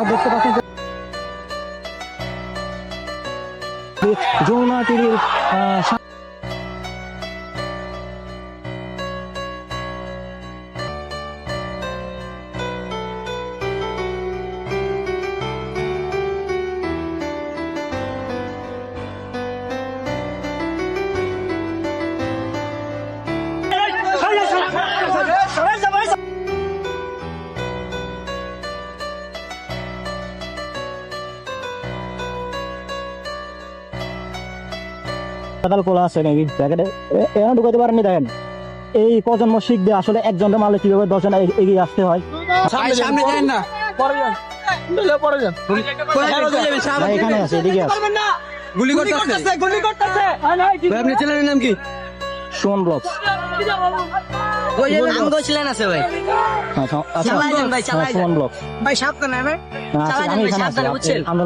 দেখতে পাচ্ছেন যমুনা টিভির খোলা আছে নাকি প্যাকেটে এখন ঢুকাতে পারেননি। দেখেন এই প্রজন্ম শিখবে আসলে একজনের মারলে কিভাবে 10 জন এগিয়ে আসতে হয়। এখানে আছে, এদিকে আছে। গুলি করতেছে। আপনি চ্যানেলের নাম কি? সুমন ব্লগ।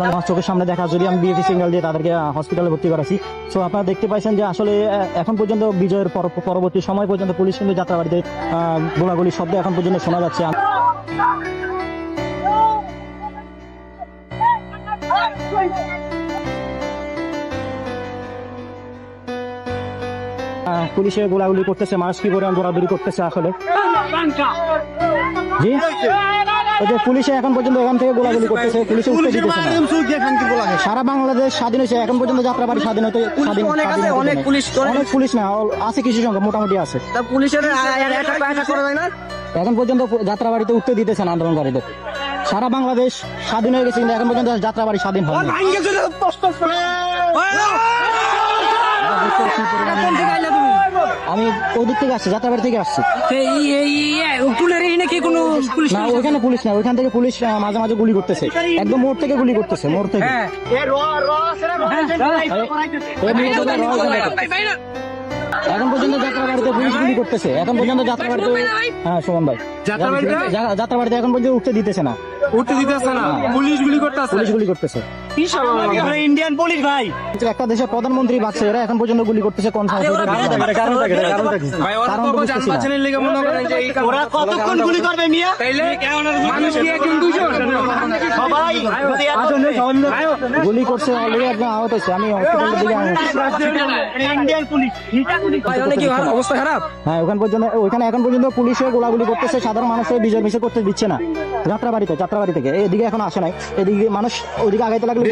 আমার চোখের সামনে দেখা, যদি আমি বিএপি সিগন্যাল দিয়ে তাদেরকে হসপিটালে ভর্তি করাছি। তো আপনারা দেখতে পাইছেন যে আসলে এখন পর্যন্ত বিজয়ের পরবর্তী সময় পর্যন্ত পুলিশ কিন্তু যাত্রাবাড়িতে গোলাগুলি শব্দ এখন পর্যন্ত শোনা যাচ্ছে। পুলিশে গোলাগুলি করতেছে, মানুষ কি করে দৌড়াদৌড়ি করতেছে আসলে। জি, ওই যে পুলিশে এখন পর্যন্ত এখান থেকে গোলাগুলি করতেছে, পুলিশে উঠতে দিতেছে না। সারা বাংলাদেশ স্বাধীন হয়েছে, এখন পর্যন্ত যাত্রাবাড়ি স্বাধীন হতে অনেক পুলিশ না আছে, কিছু সংখ্যা মোটামুটি আছে। এখন পর্যন্ত যাত্রাবাড়িতে উঠতে দিতেছে না আন্দোলনকারীদের। সারা বাংলাদেশ স্বাধীন হয়ে গেছে, কিন্তু এখন পর্যন্ত যাত্রাবাড়ি স্বাধীন হয়নি। আমি ওই দিক থেকে আসছি, যাত্রাবাড়ি থেকে আসছি। না ওইখানে পুলিশ না, ওইখান থেকে পুলিশ মাঝে মাঝে গুলি করতেছে, একদম মোড় থেকে গুলি করতেছে, মোড় থেকে। এখন পর্যন্ত যাত্রাবাড়িতে পুলিশ গুলি করতেছে, এখন পর্যন্ত যাত্রাবাড়িতে। হ্যাঁ সুমন ভাই, যাত্রাবাড়িতে এখন পর্যন্ত উঠতে দিতেছে না, পুলিশ গুলি করতেছে। ইন্ডিয়ান পুলিশ ভাই, একটা দেশের প্রধানমন্ত্রী বাচ্চা, এরা এখন পর্যন্ত গুলি করতেছে। কোন গুলি করছে, অলরেডি একদম আহত হয়েছে। আমি হসপিটালের দিকে অবস্থা খারাপ। হ্যাঁ ওখানে এখন পর্যন্ত পুলিশে গোলাগুলি করতেছে, সাধারণ মানুষের বিজয় মিছিল করতে দিচ্ছে না। যাত্রাবাড়ি থেকে এদিকে এখন আসে নাই, এদিকে মানুষ ওইদিকে আগাইতে লাগলে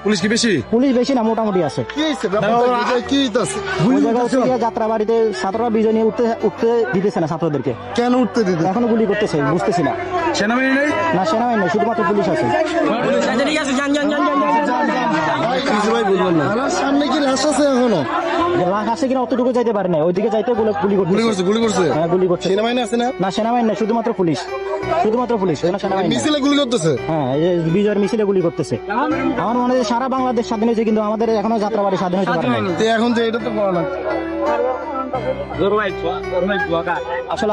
পুলিশ বেশি না, মোটামুটি আছে। যাত্রাবাড়িতে ছাত্ররা বিজয় নিয়ে উঠতে দিতেছে না ছাত্রদেরকে। কেন উঠতে দিতে এখনো গুলি করতেছে, বুঝতেছি না। সেনাবাহিনী নেই, শুধুমাত্র পুলিশ আছে। সামনে কি লাশ আছে এখনো? লাশ আছে কিনা অতটুকু যাইতে পারে না, ওইদিকে যাইতে গুলি করছে। হ্যাঁ গুলি করছে। সেনাবাহিনী আছে না? না সেনাবাহিনী না, শুধুমাত্র পুলিশ। মিছিলে গুলি করতেছে। হ্যাঁ বিজয়ের মিছিলে গুলি করতেছে। আমার মনে হয় সারা বাংলাদেশ স্বাধীন হয়েছে, কিন্তু আমাদের এখনো যাত্রাবাড়ি স্বাধীন হতে পারে না। এখন যে এটা তো আসলে